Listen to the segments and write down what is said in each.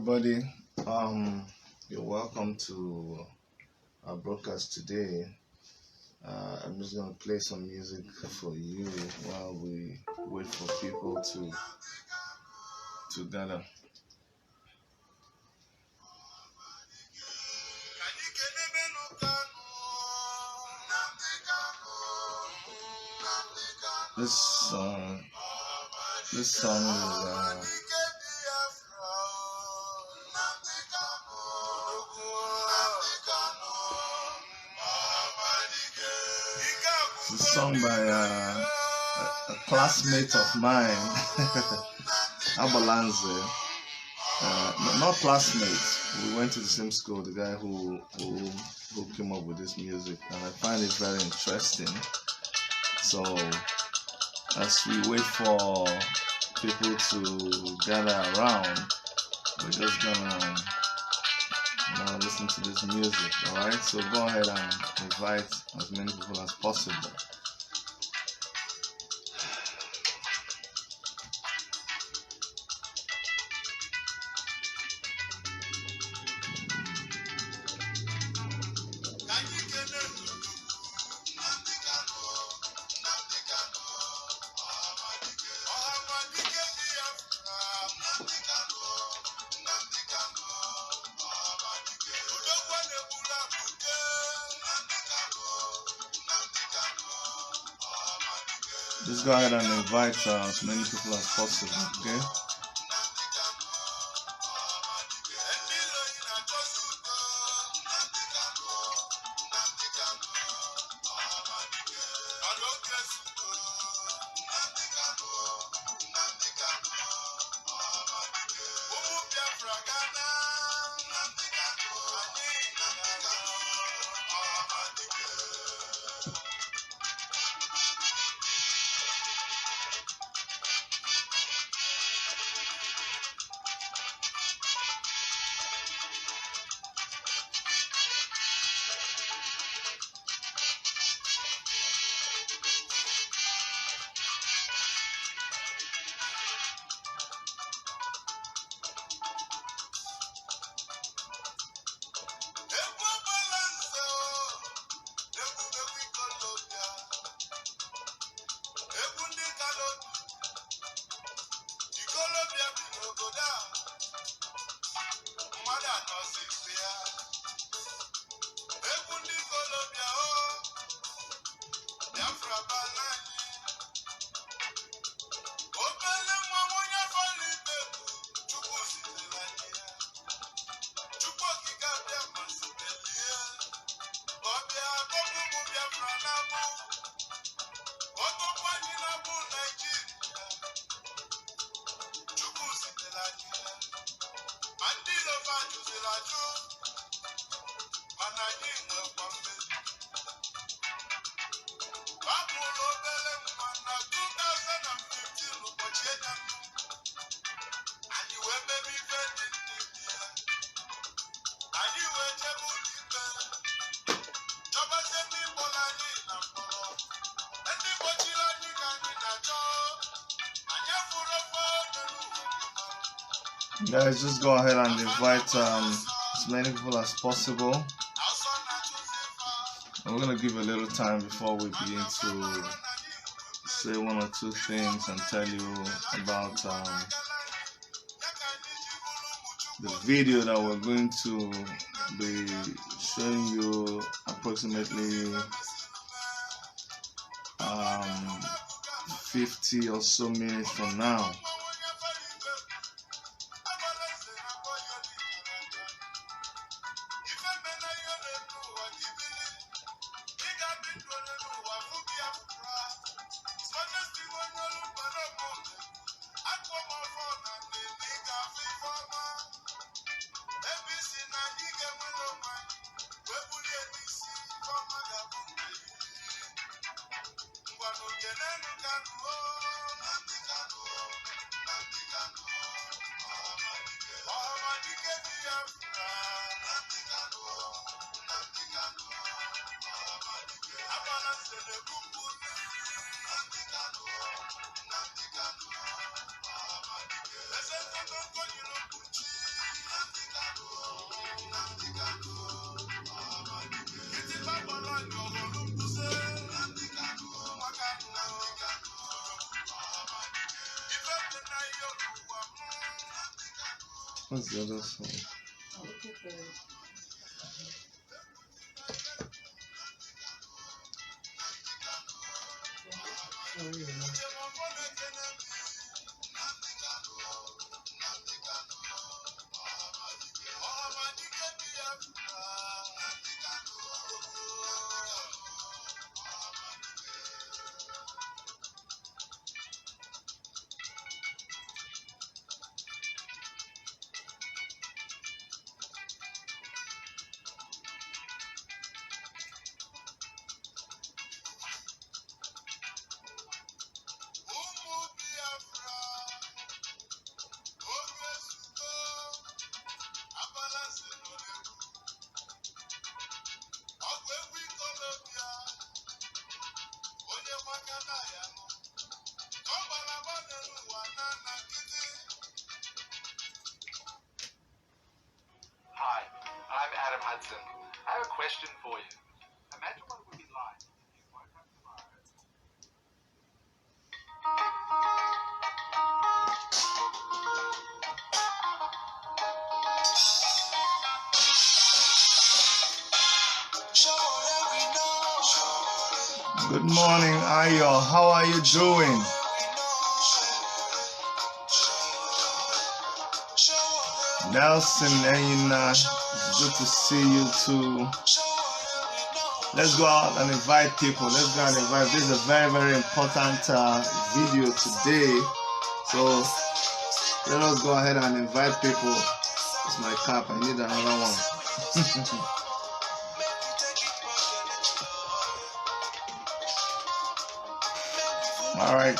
everybody. You're welcome to our broadcast today. I'm just gonna play some music for you while we wait for people to gather. This song is it's a song by a classmate of mine, Abalanze. Not classmates. We went to the same school. The guy who came up with this music, and I find it very interesting. So as we wait for people to gather around, we're just gonna listen to this music. All right. So go ahead and invite as many people as possible. Just go ahead and invite as many people as possible, okay? Guys, just go ahead and invite as many people as possible. And we're gonna give a little time before we begin to say one or two things and tell you about the video that we're going to be showing you approximately 50 or so minutes from now. What's the other song? Hi, I'm Adam Hudson. I have a question for you. Imagine what it would be like if you woke up tomorrow. Good morning, Ayo. How are you doing? Nelson, Enina, good to see you too. Let's go out and invite people. Let's go and invite. This is a very, very important video today. So let us go ahead and invite people. It's my cap. I need another one. All right.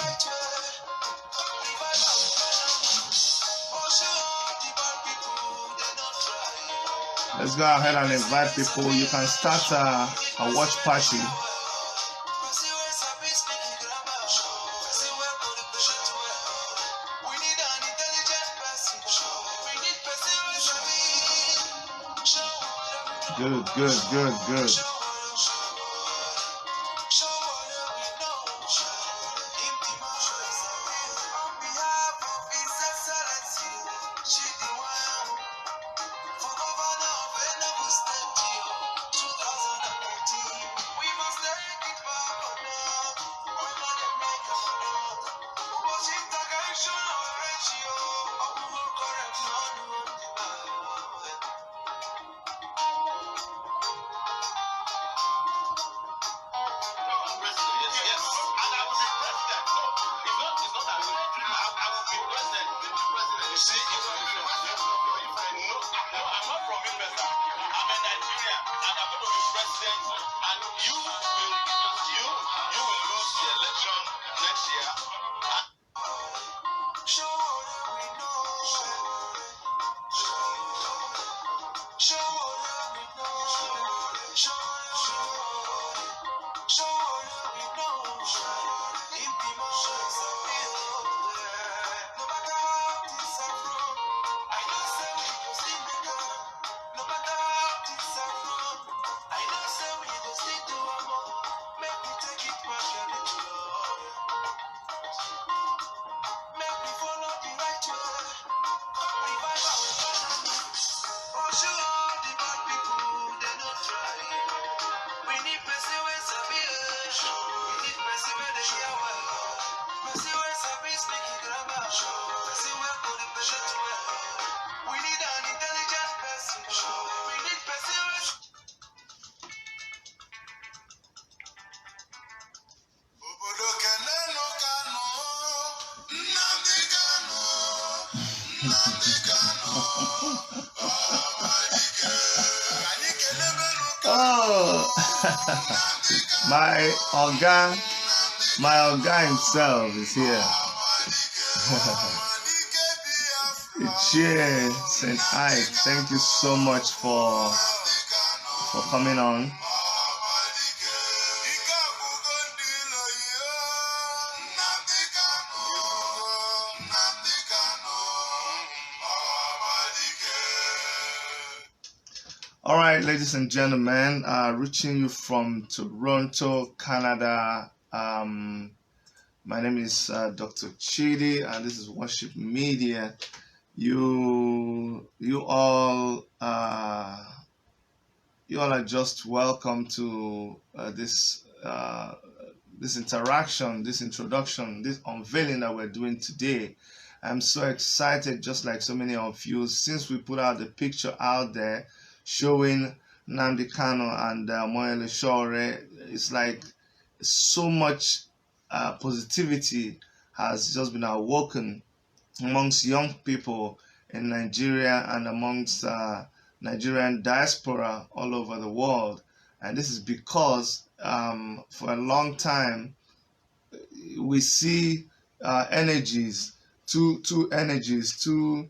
Let's go ahead and invite people. You can start a watch party. Good. Oh, my Oga himself is here. Cheers, St. Ike. Thank you so much for coming on. All right, ladies and gentlemen, reaching you from Toronto, Canada. My name is Dr. Chidi, and this is Worship Media. You all are just welcome to this interaction, this introduction, this unveiling that we're doing today. I'm so excited, just like so many of you, since we put out the picture out there showing Nnamdi Kanu and Omoyele Sowore. It's like so much positivity has just been awoken amongst young people in Nigeria and amongst Nigerian diaspora all over the world. And this is because for a long time we see energies, two energies, two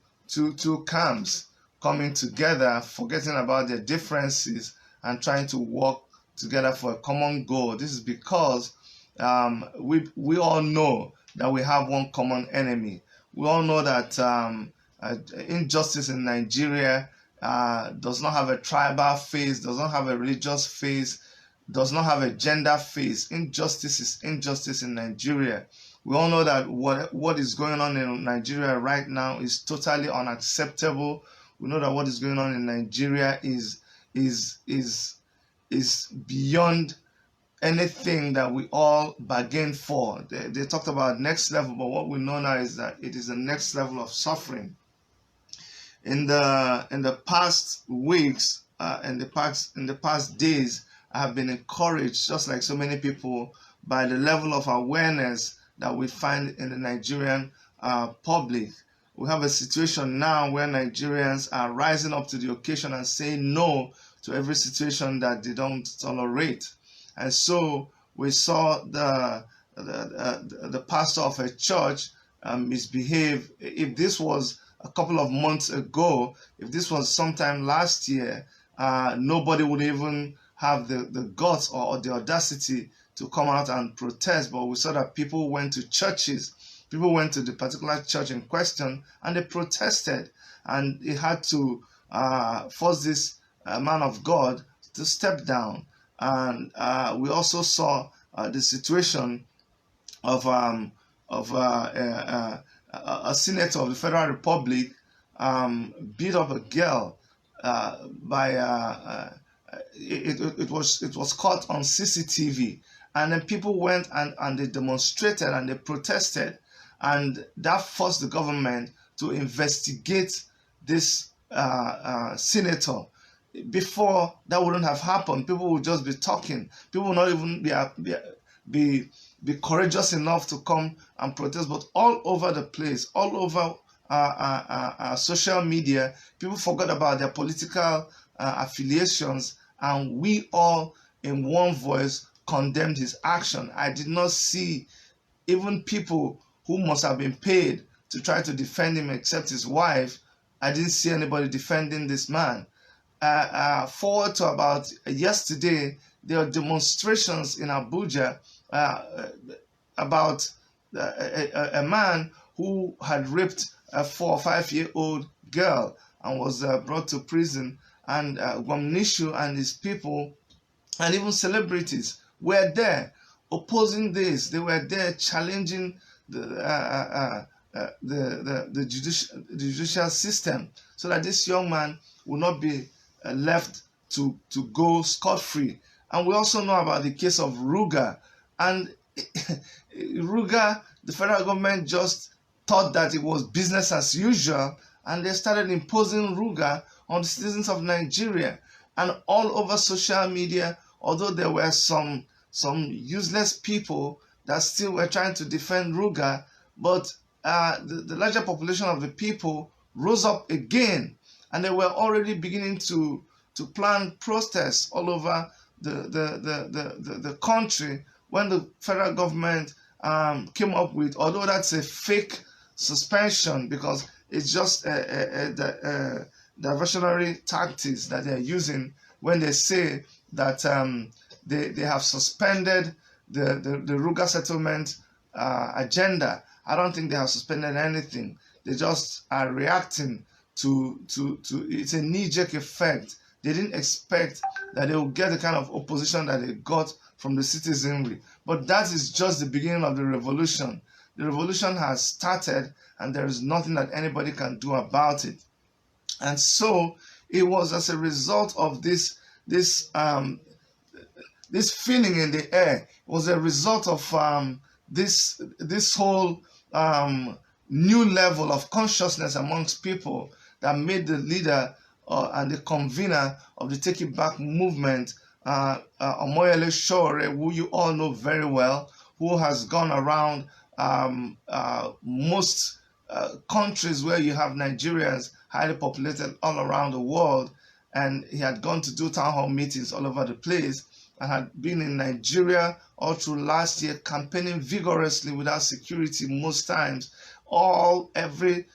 camps coming together, forgetting about their differences and trying to work together for a common goal. This is because we all know that we have one common enemy. We all know that injustice in Nigeria does not have a tribal phase, does not have a religious phase, does not have a gender phase. Injustice is injustice in Nigeria. We all know that what is going on in Nigeria right now is totally unacceptable. We know that what is going on in Nigeria is beyond anything that we all bargained for. They talked about next level, but what we know now is that it is the next level of suffering. In the past weeks, in the past days, I have been encouraged, just like so many people, by the level of awareness that we find in the Nigerian public. We have a situation now where Nigerians are rising up to the occasion and saying no to every situation that they don't tolerate. And so we saw the pastor of a church misbehave. If this was a couple of months ago, if this was sometime last year, nobody would even have the guts or the audacity to come out and protest. But we saw that people went to churches, people went to the particular church in question, and they protested. And he had to force this man of God to step down. And we also saw the situation of a senator of the Federal Republic beat up a girl by it was caught on CCTV, and then people went and they demonstrated and they protested, and that forced the government to investigate this senator. Before, that wouldn't have happened. People would just be talking. People would not even be courageous enough to come and protest. But all over the place, all over social media, people forgot about their political affiliations, and we all in one voice condemned his action. I did not see even people who must have been paid to try to defend him except his wife. I didn't see anybody defending this man. Forward to about yesterday, there were demonstrations in Abuja about a man who had raped a 4 or 5 year old girl and was brought to prison. And Gwamnishu and his people and even celebrities were there opposing this. They were there challenging the judicial system so that this young man will not be left to go scot-free. And we also know about the case of Ruga. And Ruga, the federal government just thought that it was business as usual, and they started imposing Ruga on the citizens of Nigeria. And all over social media, although there were some useless people that still were trying to defend Ruga, but the larger population of the people rose up again, and they were already beginning to plan protests all over the country when the federal government came up with, although that's a fake suspension because it's just a diversionary tactics that they're using when they say that they have suspended the Ruga settlement agenda. I don't think they have suspended anything. They just are reacting to it's a knee-jerk effect. They didn't expect that they would get the kind of opposition that they got from the citizenry. But that is just the beginning of the revolution. The revolution has started, and there is nothing that anybody can do about it. And so it was as a result of this this feeling in the air. It was a result of this whole new level of consciousness amongst people that made the leader and the convener of the Take It Back movement, Omoyele Sowore, who you all know very well, who has gone around most countries where you have Nigerians highly populated all around the world, and he had gone to do town hall meetings all over the place, and had been in Nigeria all through last year, campaigning vigorously without security most times. Every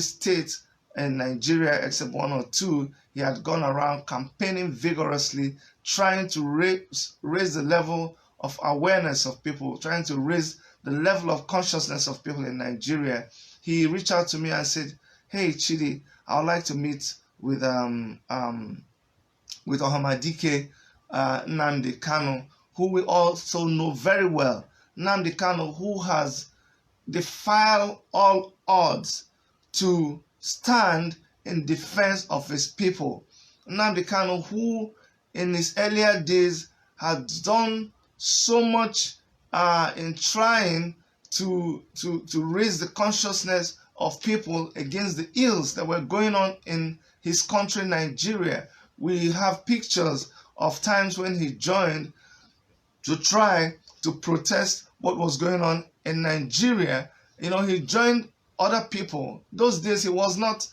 state in Nigeria except one or two, he had gone around campaigning vigorously, trying to raise the level of awareness of people, trying to raise the level of consciousness of people in Nigeria. He reached out to me and said, "Hey Chidi, I would like to meet with Ohamadike Nnamdi Kanu, who we also know very well. Nnamdi Kanu, who has defied all odds to stand in defense of his people. Nnamdi Kanu, who in his earlier days had done so much in trying to raise the consciousness of people against the ills that were going on in his country, Nigeria. We have pictures of times when he joined to try to protest what was going on in Nigeria. You know, he joined other people. Those days he was not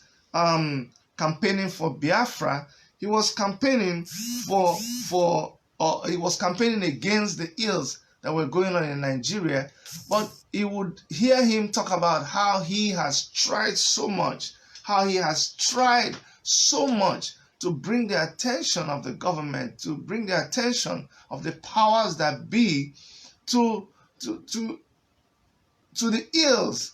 campaigning for Biafra. He was campaigning he was campaigning against the ills that were going on in Nigeria. But you would hear him talk about how he has tried so much, to bring the attention of the government, to bring the attention of the powers that be to the ills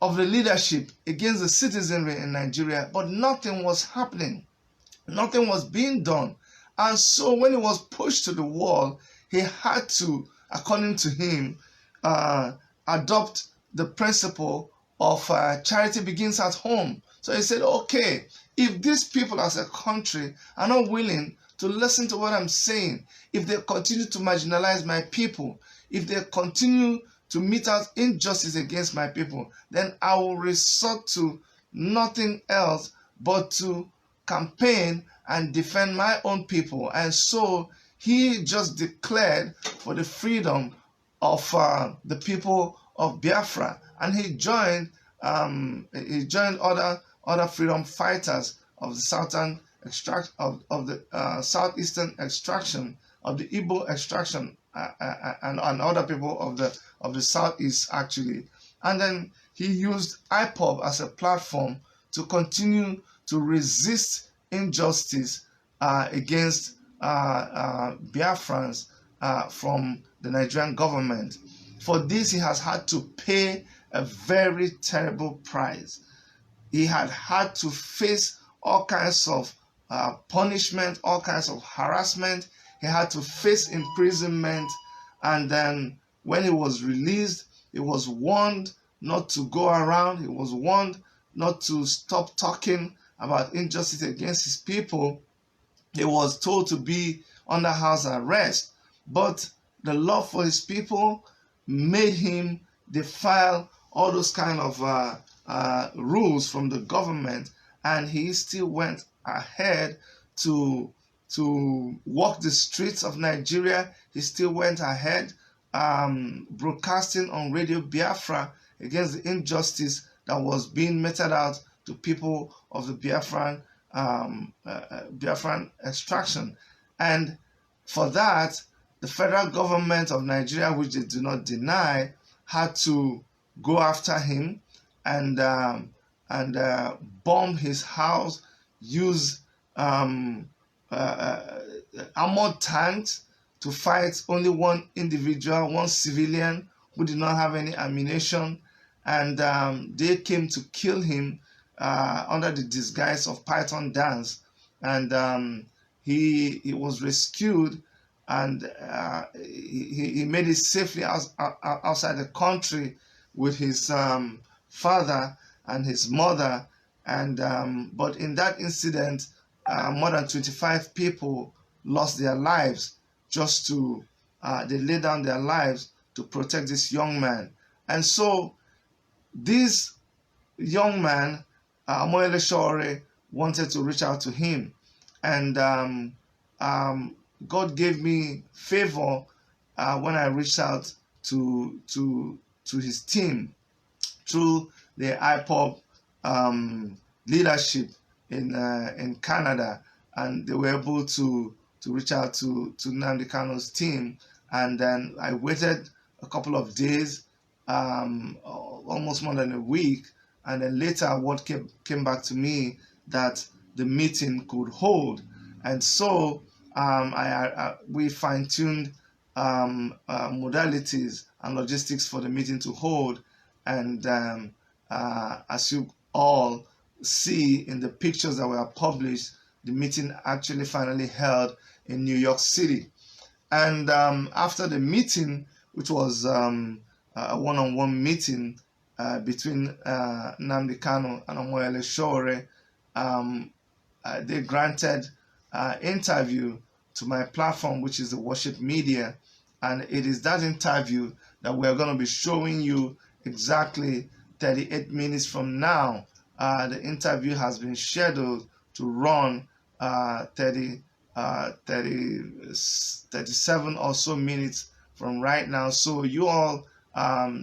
of the leadership against the citizenry in Nigeria. But nothing was happening. Nothing was being done. And so when he was pushed to the wall, he had to, according to him, adopt the principle of charity begins at home. So he said, okay, if these people as a country are not willing to listen to what I'm saying, if they continue to marginalize my people, if they continue to mete out injustice against my people, then I will resort to nothing else but to campaign and defend my own people. And so he just declared for the freedom of the people of Biafra, and he joined other freedom fighters of the southern southeastern extraction, of the Igbo extraction, and other people of the southeast actually. And then he used IPOB as a platform to continue to resist injustice against Biafrans from the Nigerian government. For this, he has had to pay a very terrible price. He had to face all kinds of punishment, all kinds of harassment. He had to face imprisonment. And then when he was released, he was warned not to go around. He was warned not to stop talking about injustice against his people. He was told to be under house arrest. But the love for his people made him defile all those kind of rules from the government, and he still went ahead to walk the streets of Nigeria. He still went ahead broadcasting on Radio Biafra against the injustice that was being meted out to people of the Biafran extraction. And for that, the federal government of Nigeria, which they do not deny, had to go after him and bomb his house, use armored tanks to fight only one individual, one civilian who did not have any ammunition, and they came to kill him under the disguise of Python dance. And he was rescued, and he made it safely outside the country with his father and his mother, and but in that incident, more than 25 people lost their lives just to they laid down their lives to protect this young man. And so this young man, Omoyele Sowore, wanted to reach out to him, and God gave me favor when I reached out to his team through the IPOP leadership in Canada, and they were able to reach out to Nnamdi Kanu's team. And then I waited a couple of days, almost more than a week, and then later word came back to me that the meeting could hold. And so we fine-tuned modalities and logistics for the meeting to hold. And as you all see in the pictures that were published, the meeting actually finally held in New York City. And after the meeting, which was a one-on-one meeting between Nnamdi Kanu and Omoyele Sowore, they granted interview to my platform, which is the Worship Media, and it is that interview that we're going to be showing you exactly 38 minutes from now. The interview has been scheduled to run 37 or so minutes from right now. So you all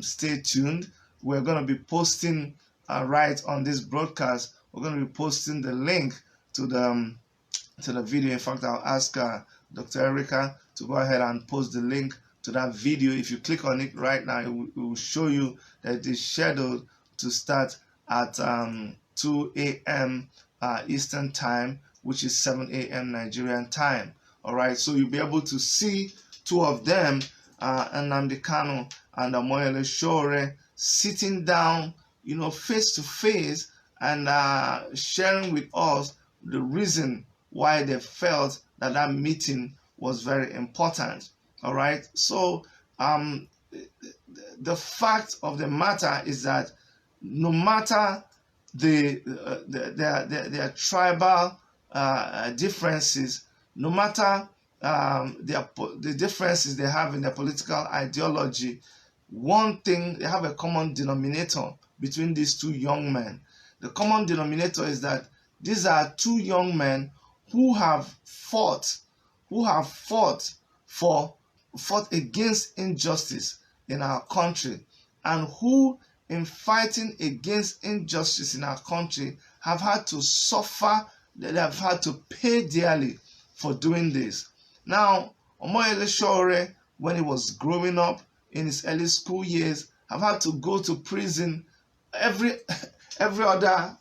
stay tuned. We're going to be posting right on this broadcast. We're going to be posting the link to the video. In fact, I'll ask Dr. Erica to go ahead and post the link to that video. If you click on it right now, it will show you that it is scheduled to start at 2 a.m. Eastern time, which is 7 a.m. Nigerian time. All right, so you'll be able to see two of them, Nnamdi Kanu and Omoyele Sowore, sitting down, face to face, and sharing with us the reason why they felt that that meeting was very important. All right, so the fact of the matter is that no matter their tribal differences, no matter the differences they have in their political ideology, one thing, they have a common denominator between these two young men. The common denominator is that these are two young men who have fought against injustice in our country, and who, in fighting against injustice in our country, have had to suffer, they have had to pay dearly for doing this. Now, Omoyele Sowore, when he was growing up in his early school years, have had to go to prison every other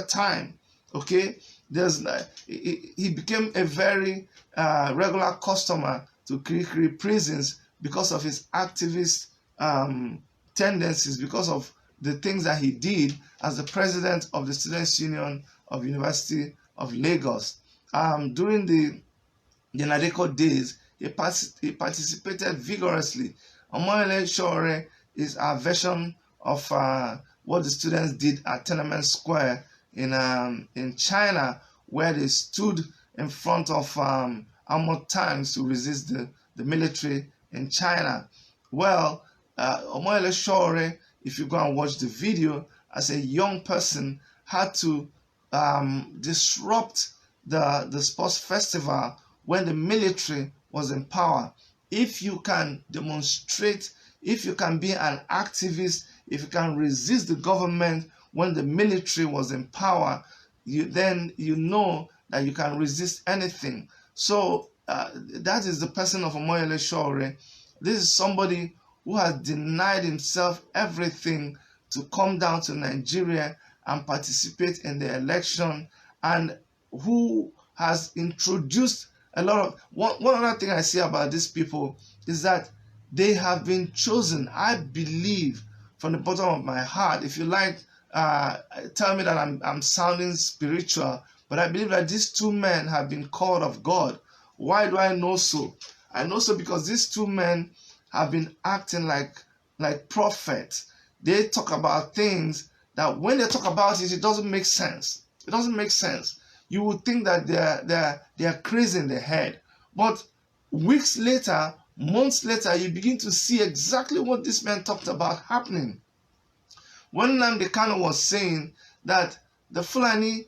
time. Okay, he became a very regular customer to Kirikiri prisons because of his activist tendencies, because of the things that he did as the president of the Students' Union of University of Lagos. During the Nadeko days, he participated vigorously. Omoyele Sowore is a version of what the students did at Tiananmen Square in China, where they stood in front of armored tanks to resist the military in China. Well, Omoyele Sowore, if you go and watch the video, as a young person, had to disrupt the sports festival when the military was in power. If you can demonstrate, if you can be an activist, if you can resist the government when the military was in power, then you know that you can resist anything. So that is the person of Omoyele Sowore. This is somebody who has denied himself everything to come down to Nigeria and participate in the election, and who has introduced a lot of... One other thing I see about these people is that they have been chosen. I believe from the bottom of my heart, if you like, tell me that I'm sounding spiritual, but I believe that these two men have been called of God. Why do I know so? I know so because these two men have been acting like prophets. they talk about things that when they talk about it, it doesn't make sense. It doesn't make sense. You would think that they are crazy in the head. But weeks later, months later, you begin to see exactly what this man talked about happening. When Nnamdi Kanu was saying that the Fulani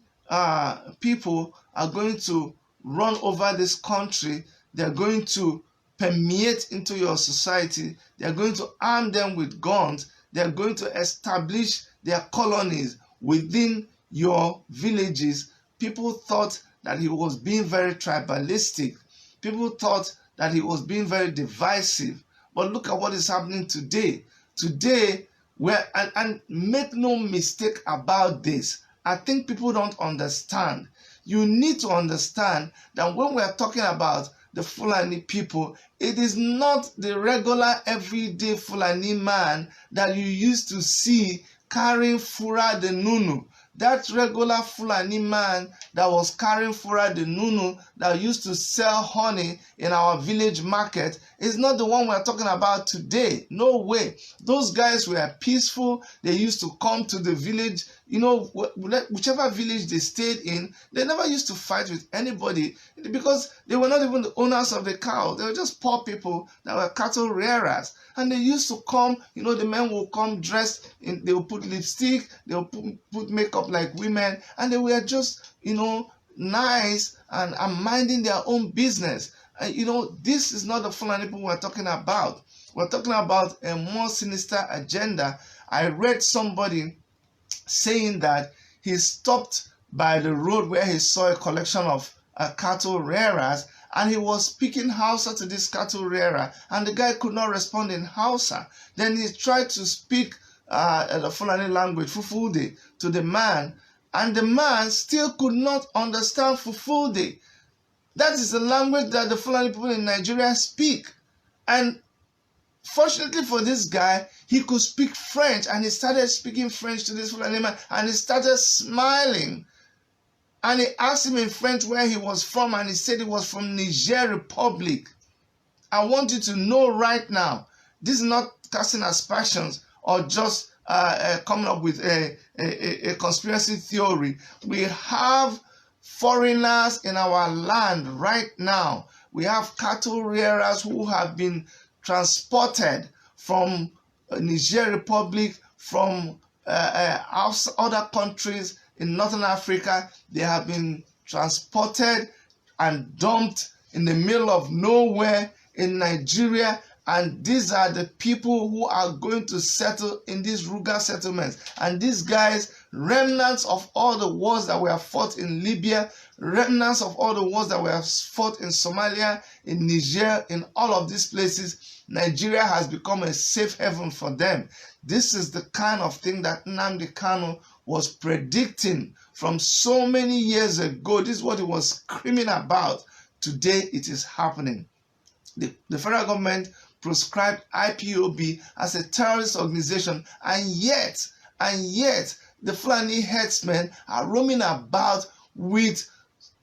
people are going to run over this country, they're going to permeate into your society, they're going to arm them with guns, they're going to establish their colonies within your villages, people thought that he was being very tribalistic. People thought that he was being very divisive. But look at what is happening today. Today, and make no mistake about this, I think people don't understand. You need to understand that when we are talking about the Fulani people, it is not the regular everyday Fulani man that you used to see carrying Fura the Nunu. That regular Fulani man that was carrying Fura the Nunu that used to sell honey in our village market is not the one we're talking about today. No way. Those guys were peaceful. They used to come to the village. You know, whichever village they stayed in, they never used to fight with anybody because they were not even the owners of the cow. They were just poor people that were cattle rearers. And they used to come, you know, the men will come dressed in, they will put lipstick, they will put makeup like women, and they were just, you know, nice and minding their own business. And, you know, this is not the Fulani people we're talking about. We're talking about a more sinister agenda. I read somebody saying that he stopped by the road where he saw a collection of cattle rearers, and he was speaking Hausa to this cattle rearer, and the guy could not respond in Hausa. Then he tried to speak the Fulani language, Fufude, to the man, and the man still could not understand Fufude. That is the language that the Fulani people in Nigeria speak. And fortunately for this guy, he could speak French, and he started speaking French to this Fulani man, and he started smiling. And he asked him in French where he was from, and he said he was from Niger Republic. I want you to know right now, this is not casting aspersions or just coming up with a conspiracy theory. We have foreigners in our land right now. We have cattle rearers who have been transported from Niger Republic, from other countries in Northern Africa. They have been transported and dumped in the middle of nowhere in Nigeria, and these are the people who are going to settle in these Ruga settlements. And these guys, remnants of all the wars that were fought in Libya, remnants of all the wars that were fought in Somalia, in Niger, in all of these places, Nigeria has become a safe haven for them. This is the kind of thing that Nnamdi Kanu was predicting from so many years ago. This is what he was screaming about. Today it is happening. The federal government proscribed IPOB as a terrorist organization, and yet the Fulani herdsmen are roaming about with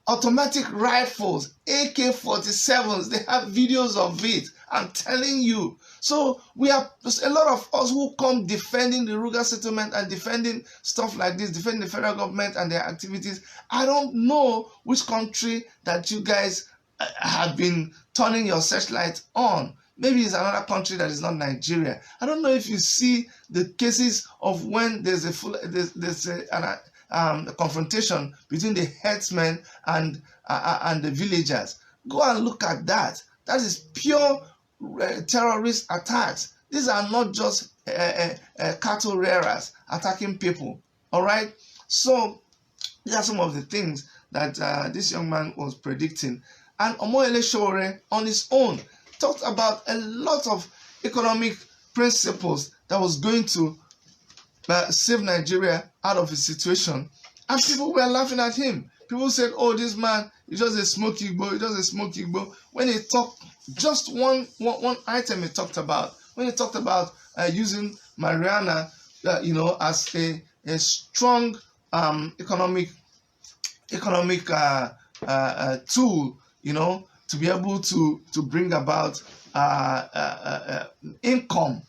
automatic rifles, AK-47s. They have videos of it. I'm telling you. So we have a lot of us who come defending the Ruga settlement and defending stuff like this, defending the federal government and their activities. I don't know which country that you guys have been turning your searchlight on. Maybe it's another country that is not Nigeria. I don't know if you see the cases of when there's a confrontation between the herdsmen and the villagers. Go and look at that. That is pure terrorist attacks. These are not just cattle rearers attacking people. All right. So these are some of the things that this young man was predicting. And Omoyele Sowore on his own talked about a lot of economic principles that was going to save Nigeria out of a situation. And people were laughing at him. People said, oh, this man is just a smoky igbo, he does a smoky igbo. When he talked, just one item he talked about, when he talked about using marijuana, you know, as a strong economic tool, you know, to be able to bring about income.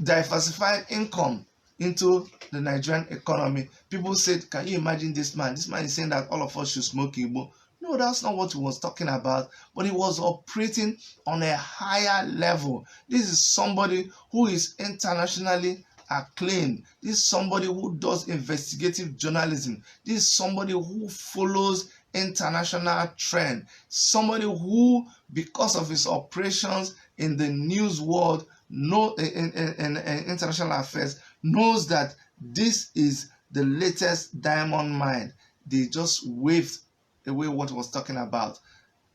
diversified income into the Nigerian economy. People said, can you imagine this man? This man is saying that all of us should smoke Igbo. No, that's not what he was talking about, but he was operating on a higher level. This is somebody who is internationally acclaimed. This is somebody who does investigative journalism. This is somebody who follows international trend. Somebody who, because of his operations in the news world, in international affairs, knows that this is the latest diamond mine. They just waved away what he was talking about.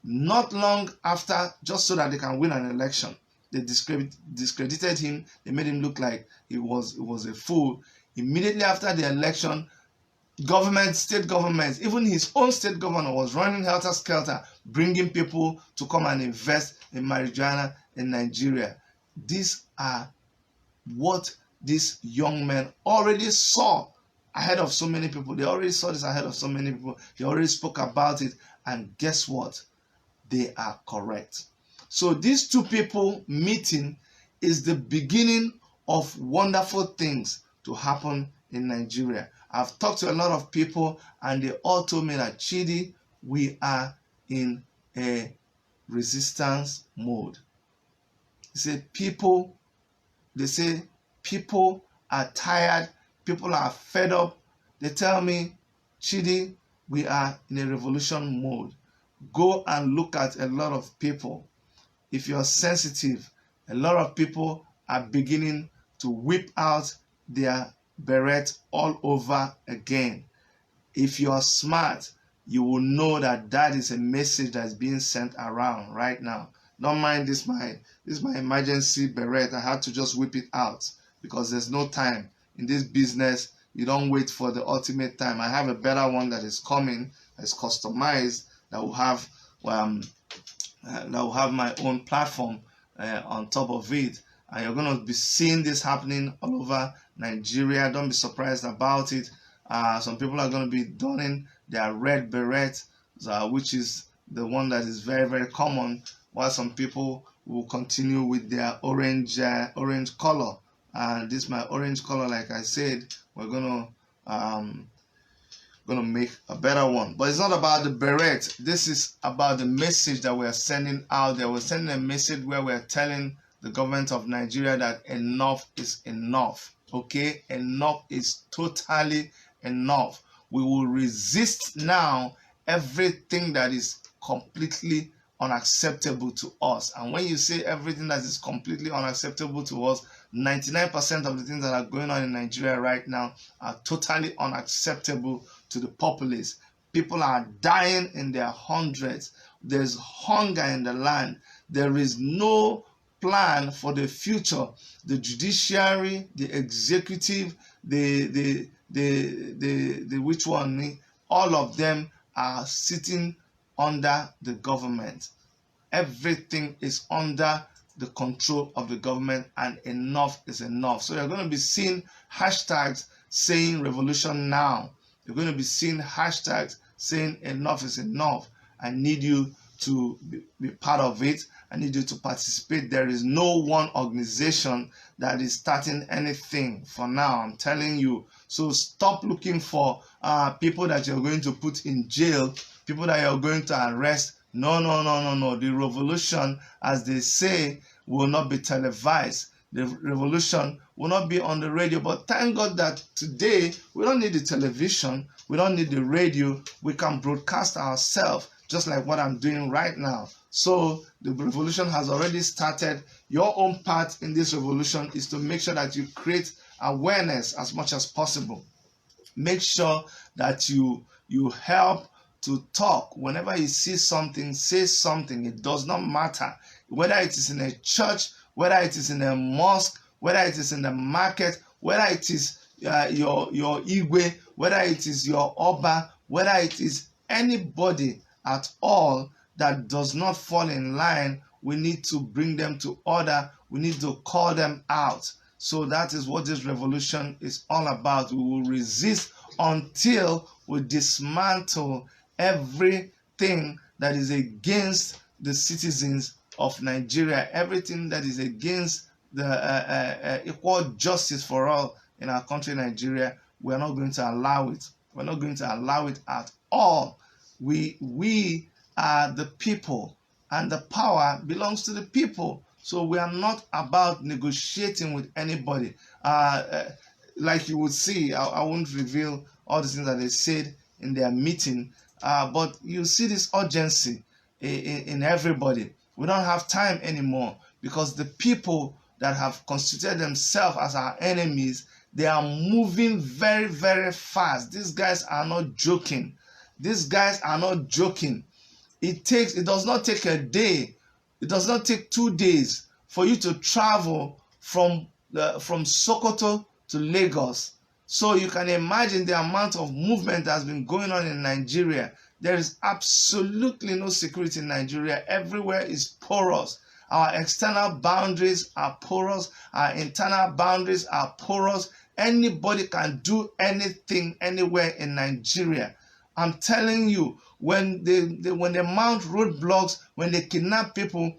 Not long after, just so that they can win an election, they discredited him. They made him look like he was a fool. Immediately after the election, state governments, even his own state governor was running helter-skelter, bringing people to come and invest in marijuana in Nigeria. These are what these young men already saw ahead of so many people. They already saw this ahead of so many people. They already spoke about it. And guess what? They are correct. So these two people meeting is the beginning of wonderful things to happen in Nigeria. I've talked to a lot of people and they all told me that, Chidi, we are in a resistance mode. They say people are tired, people are fed up. They tell me, Chidi, we are in a revolution mode. Go and look at a lot of people. If you're sensitive, a lot of people are beginning to whip out their beret all over again. If you're smart, you will know that that is a message that's being sent around right now. Don't mind this my emergency beret. I had to just whip it out because there's no time in this business. You don't wait for the ultimate time. I have a better one that is coming, that's customized, that will have my own platform on top of it, and you're going to be seeing this happening all over Nigeria. Don't be surprised about it. Some people are going to be donning their red beret, which is the one that is very, very common, while some people will continue with their orange color. And this my orange color, like I said, we're gonna make a better one. But it's not about the beret. This is about the message that we're sending out there. We're sending a message where we're telling the government of Nigeria that enough is enough. Okay, enough is totally enough. We will resist now everything that is completely unacceptable to us. And when you say everything that is completely unacceptable to us, 99% of the things that are going on in Nigeria right now are totally unacceptable to the populace. People are dying in their hundreds. There's hunger in the land. There is no plan for the future. The judiciary, the executive, the which one, all of them are sitting under the government. Everything is under the control of the government, and enough is enough. So you're going to be seeing hashtags saying revolution now. You're going to be seeing hashtags saying enough is enough. I need you to be part of it. I need you to participate. There is no one organization that is starting anything for now, I'm telling you. So stop looking for people that you're going to put in jail, people that you're going to arrest. No. The revolution, as they say, will not be televised. The revolution will not be on the radio. But thank God that today we don't need the television, we don't need the radio. We can broadcast ourselves, just like what I'm doing right now. So the revolution has already started. Your own part in this revolution is to make sure that you create awareness as much as possible. Make sure that you help to talk. Whenever you see something, say something. It does not matter whether it is in a church, whether it is in a mosque, whether it is in the market, whether it is your Igwe, whether it is your Oba, whether it is anybody at all that does not fall in line. We need to bring them to order. We need to call them out. So that is what this revolution is all about. We will resist until we dismantle everything that is against the citizens of Nigeria, everything that is against the equal justice for all in our country, Nigeria. We are not going to allow it. We're not going to allow it at all. We are the people, and the power belongs to the people. So we are not about negotiating with anybody. Like you would see, I won't reveal all the things that they said in their meeting, but you see this urgency in everybody. We don't have time anymore because the people that have constituted themselves as our enemies, they are moving very, very fast. These guys are not joking. These guys are not joking. It does not take a day. It does not take 2 days for you to travel from Sokoto to Lagos. So you can imagine the amount of movement that has been going on in Nigeria. There is absolutely no security in Nigeria. Everywhere is porous. Our external boundaries are porous. Our internal boundaries are porous. Anybody can do anything anywhere in Nigeria. I'm telling you, when they mount roadblocks, when they kidnap people,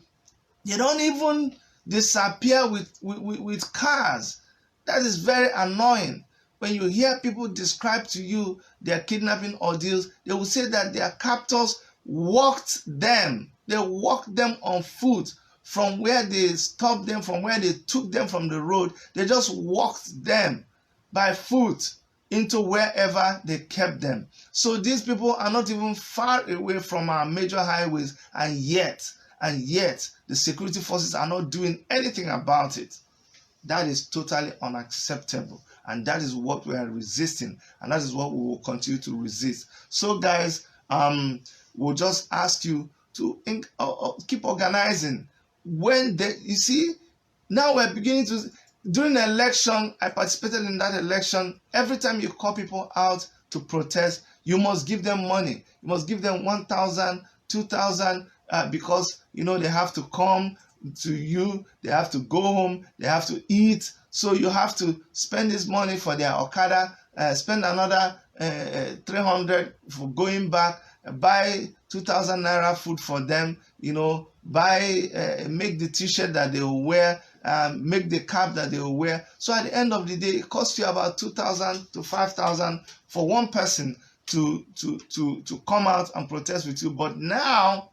they don't even disappear with cars. That is very annoying. When you hear people describe to you their kidnapping ordeals, they will say that their captors walked them. They walked them on foot from where they stopped them, from where they took them from the road. They just walked them by foot into wherever they kept them. So these people are not even far away from our major highways, and yet the security forces are not doing anything about it. That is totally unacceptable, and that is what we are resisting, and that is what we will continue to resist. So guys, we'll just ask you to keep organizing. You see, now we're beginning to, during the election, I participated in that election. Every time you call people out to protest, you must give them money. You must give them 1,000, 2,000, because they have to come to you, they have to go home, they have to eat. So you have to spend this money for their Okada, spend another 300 for going back, buy 2,000 naira food for them, buy, make the t-shirt that they will wear, make the cap that they will wear. So at the end of the day, it costs you about 2,000 to 5,000 for one person to come out and protest with you. But now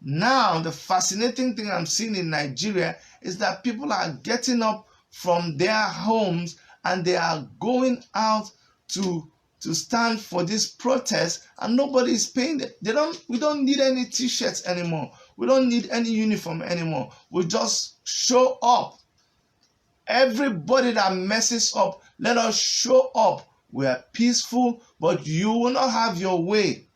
the fascinating thing I'm seeing in Nigeria is that people are getting up from their homes and they are going out to stand for this protest, and nobody is paying them. We don't need any t-shirts anymore. We don't need any uniform anymore. We just show up. Everybody that messes up, let us show up. We are peaceful, but you will not have your way.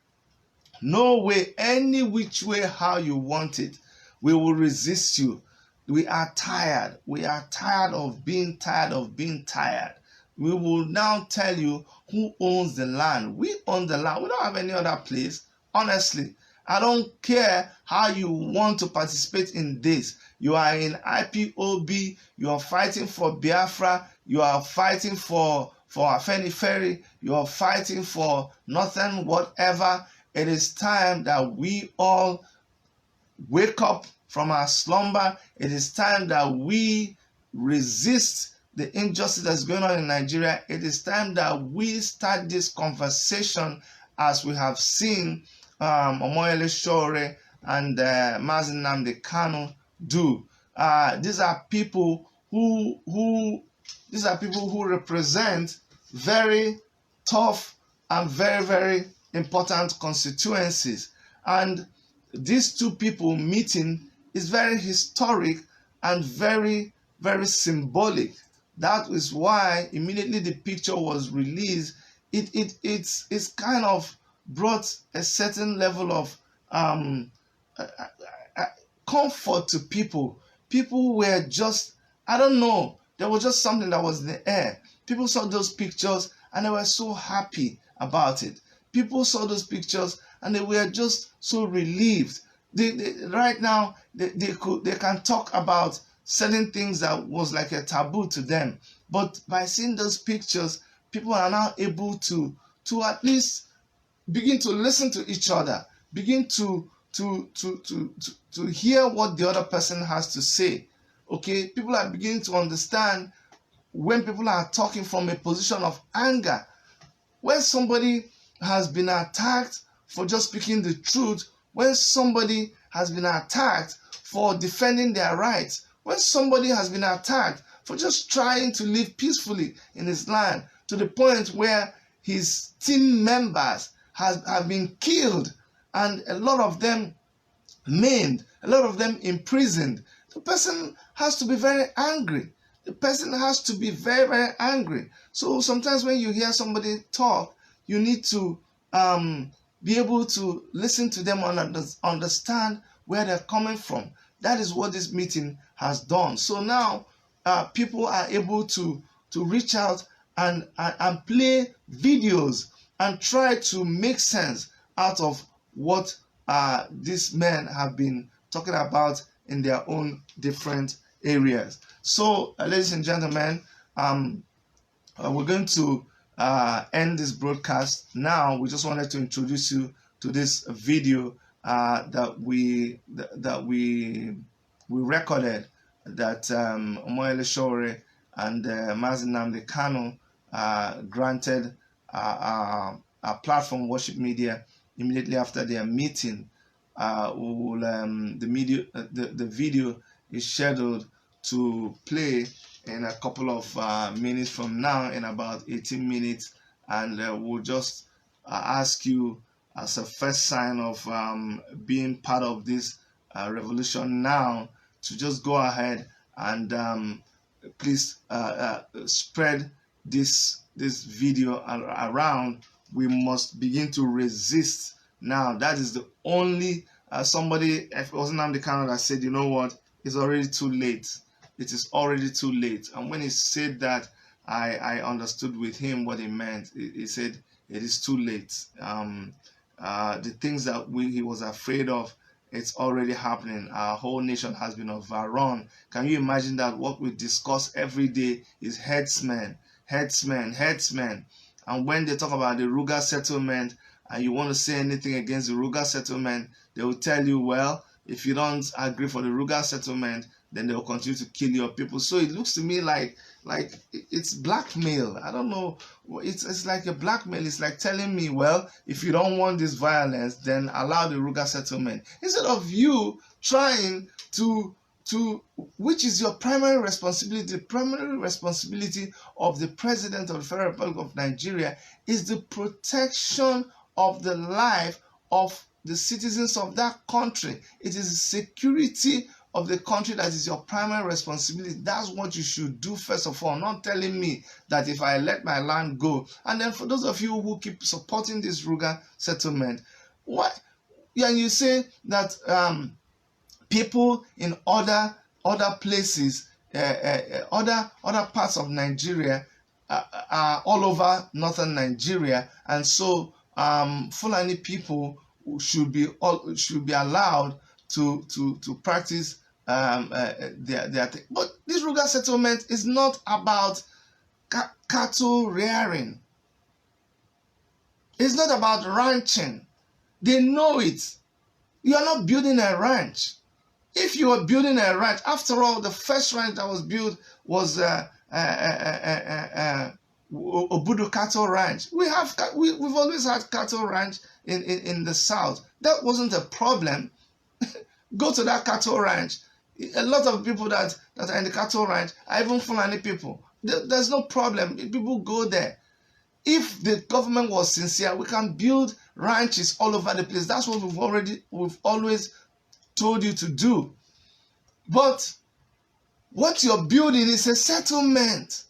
No way, any which way how you want it. We will resist you. We are tired. We are tired of being tired. We will now tell you who owns the land. We own the land. We don't have any other place. Honestly, I don't care how you want to participate in this. You are in IPOB. You are fighting for Biafra. You are fighting for Afenifere. You are fighting for nothing, whatever. It is time that we all wake up from our slumber. It is time that we resist the injustice that's going on in Nigeria. It is time that we start this conversation, as we have seen Omoyele Sowore and Nnamdi Kanu do. These are people who represent very tough and very, very important constituencies, and these two people meeting is very historic and very, very symbolic. That is why immediately the picture was released, it's kind of brought a certain level of comfort to people. People were just, I don't know, there was just something that was in the air. People saw those pictures and they were so happy about it. People saw those pictures and they were just so relieved. Right now, they can talk about certain things that was like a taboo to them. But by seeing those pictures, people are now able to at least begin to listen to each other, begin to hear what the other person has to say. Okay, people are beginning to understand when people are talking from a position of anger. When somebody has been attacked for just speaking the truth, when somebody has been attacked for defending their rights, when somebody has been attacked for just trying to live peacefully in his land, to the point where his team members have been killed and a lot of them maimed, a lot of them imprisoned, the person has to be very angry. The person has to be very, very angry. So sometimes when you hear somebody talk, you need to be able to listen to them and understand where they're coming from. That is what this meeting has done. So now people are able to reach out and play videos and try to make sense out of what these men have been talking about in their own different areas. So, ladies and gentlemen, we're going to end this broadcast now. We just wanted to introduce you to this video that we recorded, that Omoyele Sowore and Nnamdi Kanu granted our platform Worship Media immediately after their meeting. The video is scheduled to play in a couple of minutes from now, in about 18 minutes, and we'll just ask you, as a first sign of being part of this revolution now, to just go ahead and please spread this video around. We must begin to resist now. That is the only somebody, if it wasn't Nnamdi Kanu, that said, you know what, it's already too late. It is already too late. And when he said that, I understood with him what he meant. He said it is too late. The things that he was afraid of, it's already happening. Our whole nation has been overrun. Can you imagine that what we discuss every day is headsmen. And when they talk about the Ruga settlement, and you want to say anything against the Ruga settlement, they will tell you, well, if you don't agree for the Ruga settlement, then they will continue to kill your people. So it looks to me like it's blackmail. I don't know. It's like a blackmail. It's like telling me, well, if you don't want this violence, then allow the Ruga settlement. Instead of you trying to which is your primary responsibility. The primary responsibility of the President of the Federal Republic of Nigeria is the protection of the life of the citizens of that country. It is the security of the country that is your primary responsibility. That's what you should do first of all. Not telling me that if I let my land go. And then for those of you who keep supporting this Ruga settlement, what? Yeah, you say that people in other places, other parts of Nigeria are all over northern Nigeria, and so Fulani people should be allowed to practice their thing. But this Ruga settlement is not about cattle rearing. It's not about ranching. They know it. You are not building a ranch. If you are building a ranch, after all, the first ranch that was built was Obudu Cattle Ranch. We've always had cattle ranch in the south. That wasn't a problem. Go to that cattle ranch. A lot of people that are in the cattle ranch are even Fulani people. There's no problem. People go there. If the government was sincere, we can build ranches all over the place. That's what we've always told you to do. But what you're building is a settlement.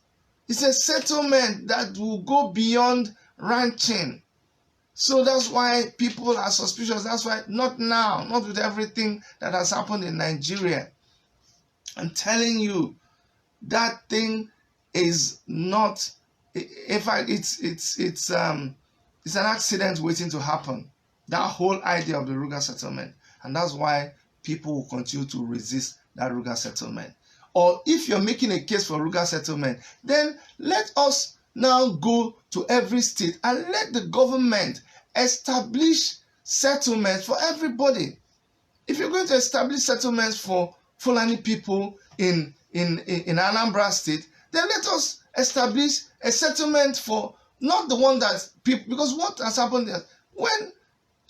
It's a settlement that will go beyond ranching. So that's why people are suspicious. That's why, not now, not with everything that has happened in Nigeria. I'm telling you, that thing is not, in fact, it's an accident waiting to happen. That whole idea of the Ruga settlement. And that's why people will continue to resist that Ruga settlement. Or if you're making a case for Ruga settlement, then let us now go to every state and let the government establish settlements for everybody. If you're going to establish settlements for Fulani people in Anambra State, then let us establish a settlement for not the one that people, because what has happened is when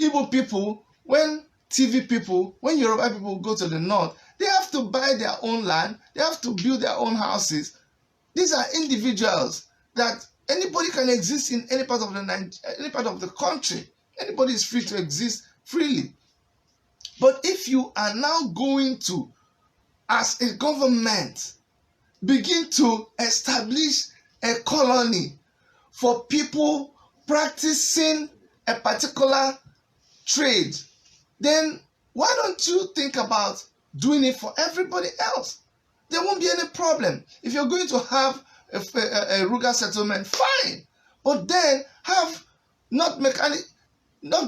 Igbo people, when TV people, when Yoruba people go to the north, they have to buy their own land, they have to build their own houses. These are individuals that anybody can exist in any part of the country. Anybody is free to exist freely. But if you are now going to, as a government, begin to establish a colony for people practicing a particular trade, then why don't you think about doing it for everybody else? There won't be any problem. If you're going to have a rural settlement, fine. But then have not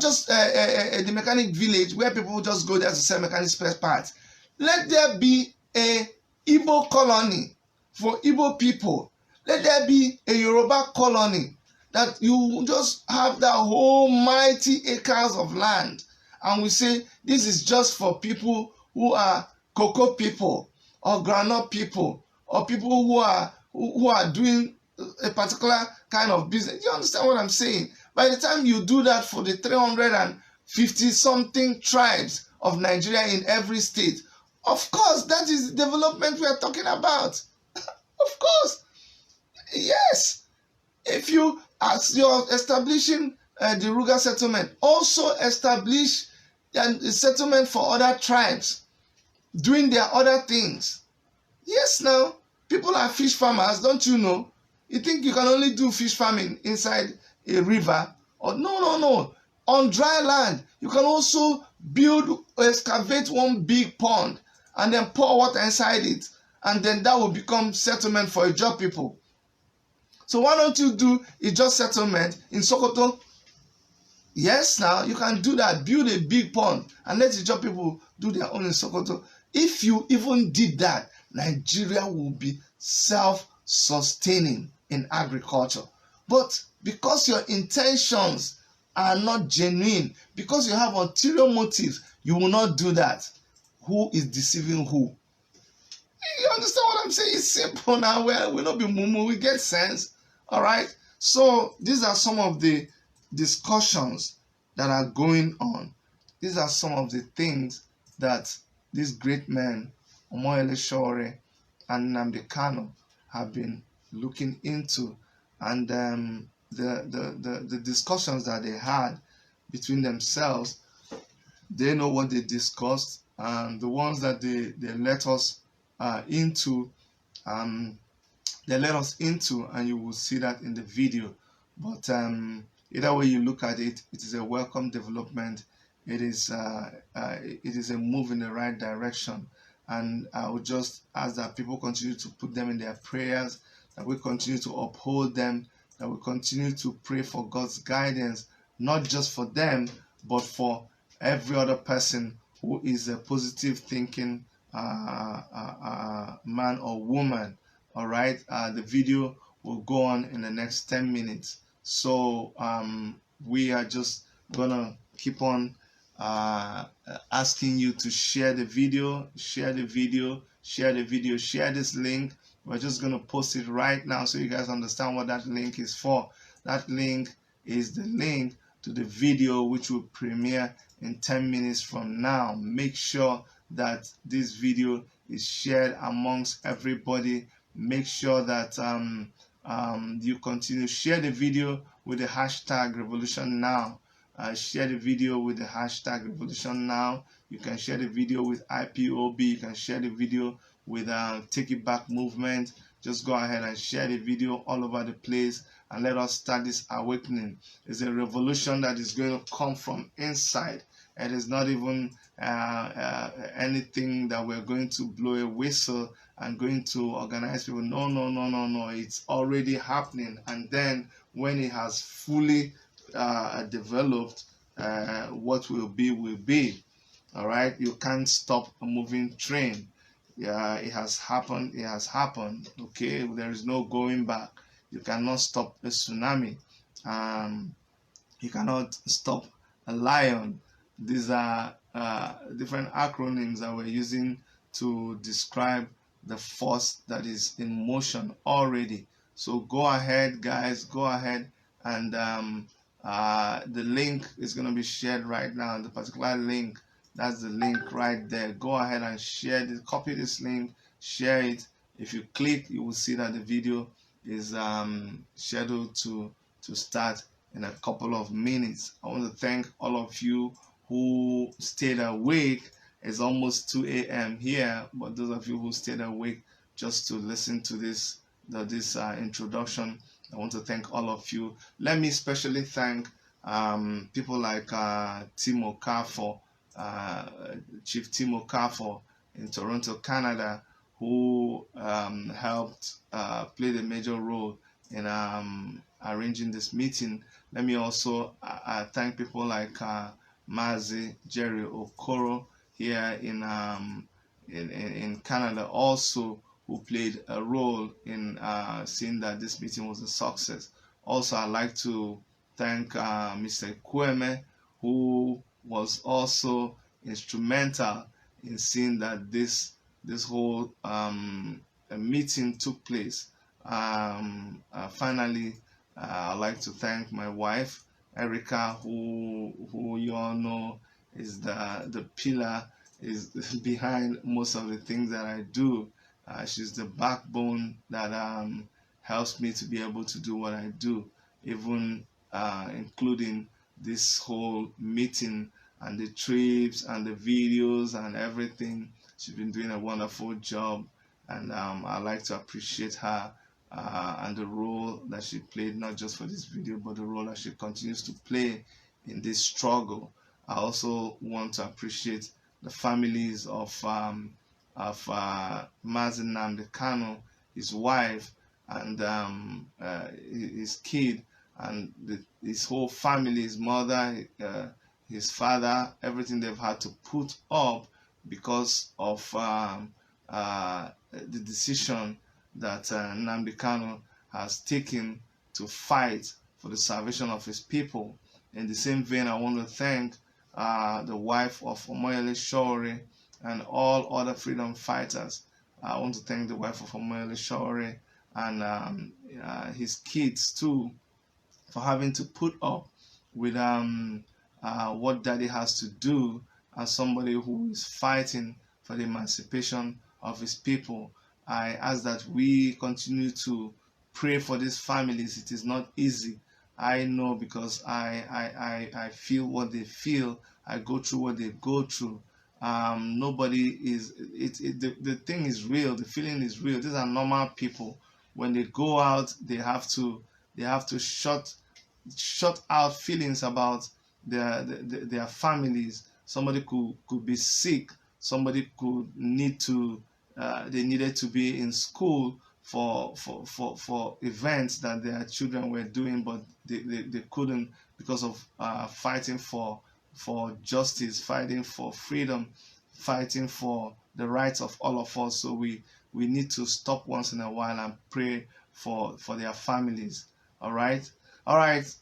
just the mechanic village where people just go there to sell mechanic spare parts. Let there be a Igbo colony for Igbo people. Let there be a Yoruba colony, that you just have that whole mighty acres of land, and we say this is just for people who are cocoa people or groundnut people or people who are doing a particular kind of business. You understand what I'm saying? By the time you do that for the 350 something tribes of Nigeria in every state, of course that is the development we are talking about. Of course, yes. If you, as you're establishing the rural settlement, also establish a settlement for other tribes doing their other things. Yes, now people are fish farmers, don't you know? You think you can only do fish farming inside a river? Or no. On dry land, you can also excavate one big pond and then pour water inside it, and then that will become settlement for Ijaw people. So why don't you do Ijaw settlement in Sokoto? Yes, now you can do that. Build a big pond and let Ijaw people do their own in Sokoto. If you even did that, Nigeria will be self-sustaining in agriculture. But because your intentions are not genuine, because you have ulterior motives, you will not do that. Who is deceiving who? You understand what I'm saying? It's simple now. We'll not be mumu. We get sense. All right. So these are some of the discussions that are going on. These are some of the things that these great men, Omoyele Sowore and Nnamdi Kanu, have been looking into, and the discussions that they had between themselves, they know what they discussed, and the ones that they let us into, and you will see that in the video. But either way you look at it, it is a welcome development. It is a move in the right direction, and I would just ask that people continue to put them in their prayers, that we continue to uphold them, that we continue to pray for God's guidance, not just for them, but for every other person who is a positive thinking man or woman. All right, the video will go on in the next 10 minutes. So we are just gonna keep on asking you to share the video, share this link. We're just gonna post it right now so you guys understand what that link is for. That link is the link to the video which will premiere in 10 minutes from now. Make sure that this video is shared amongst everybody. Make sure that you continue to share the video with the hashtag Revolution Now. Share the video with the hashtag Revolution Now. You can share the video with IPOB. You can share the video with Take It Back Movement. Just go ahead and share the video all over the place, and let us start this awakening. It's a revolution that is going to come from inside. It is not even anything that we're going to blow a whistle and going to organize people. No. It's already happening. And then when it has fully developed, what will be will be. All right. You can't stop a moving train. Yeah, it has happened. It has happened. Okay. There is no going back. You cannot stop a tsunami. You cannot stop a lion. These are different acronyms that we're using to describe the force that is in motion already. So go ahead, guys, go ahead, and the link is going to be shared right now. The particular link, that's the link right there. Go ahead and share it, copy this link, share it. If you click, you will see that the video is scheduled to start in a couple of minutes. I want to thank all of you who stayed awake. It's almost 2 a.m. here, but those of you who stayed awake just to listen to this introduction, I want to thank all of you. Let me especially thank people like Tim Okafor, Chief Tim Okafor in Toronto, Canada, who helped played a major role in arranging this meeting. Let me also thank people like Mazi Jerry Okoro here in Canada, also, who played a role in seeing that this meeting was a success. Also, I'd like to thank Mr. Kweme, who was also instrumental in seeing that this whole meeting took place. Finally, I'd like to thank my wife, Erica, who you all know is the pillar, is behind most of the things that I do. She's the backbone that helps me to be able to do what I do, even including this whole meeting and the trips and the videos and everything. She's been doing a wonderful job, and I like to appreciate her and the role that she played, not just for this video, but the role that she continues to play in this struggle. I also want to appreciate the families of Nnamdi Kanu, his wife, and his kid, and his whole family, his mother, his father, everything they've had to put up because of the decision that Nnamdi Kanu has taken to fight for the salvation of his people. In the same vein, I want to thank the wife of Omoyele Sowore and all other freedom fighters. I want to thank the wife of Omoyele Sowore and his kids too, for having to put up with what daddy has to do as somebody who is fighting for the emancipation of his people. I ask that we continue to pray for these families. It is not easy. I know, because I feel what they feel. I go through what they go through. Nobody is, the thing is real. The feeling is real. These are normal people. When they go out, they have to shut out feelings about their families. Somebody could be sick. Somebody could need to they needed to be in school for events that their children were doing, but they couldn't, because of fighting for justice, fighting for freedom, fighting for the rights of all of us. So we need to stop once in a while and pray for their families. All right,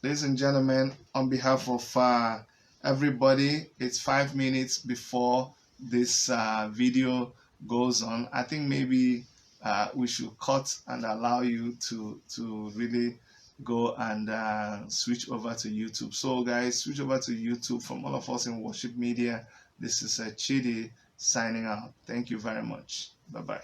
ladies and gentlemen, on behalf of everybody, it's 5 minutes before this video goes on. I think maybe we should cut and allow you to really go and switch over to YouTube. So guys, switch over to YouTube. From all of us in Worship Media, this is Chidi signing out. Thank you very much. Bye bye.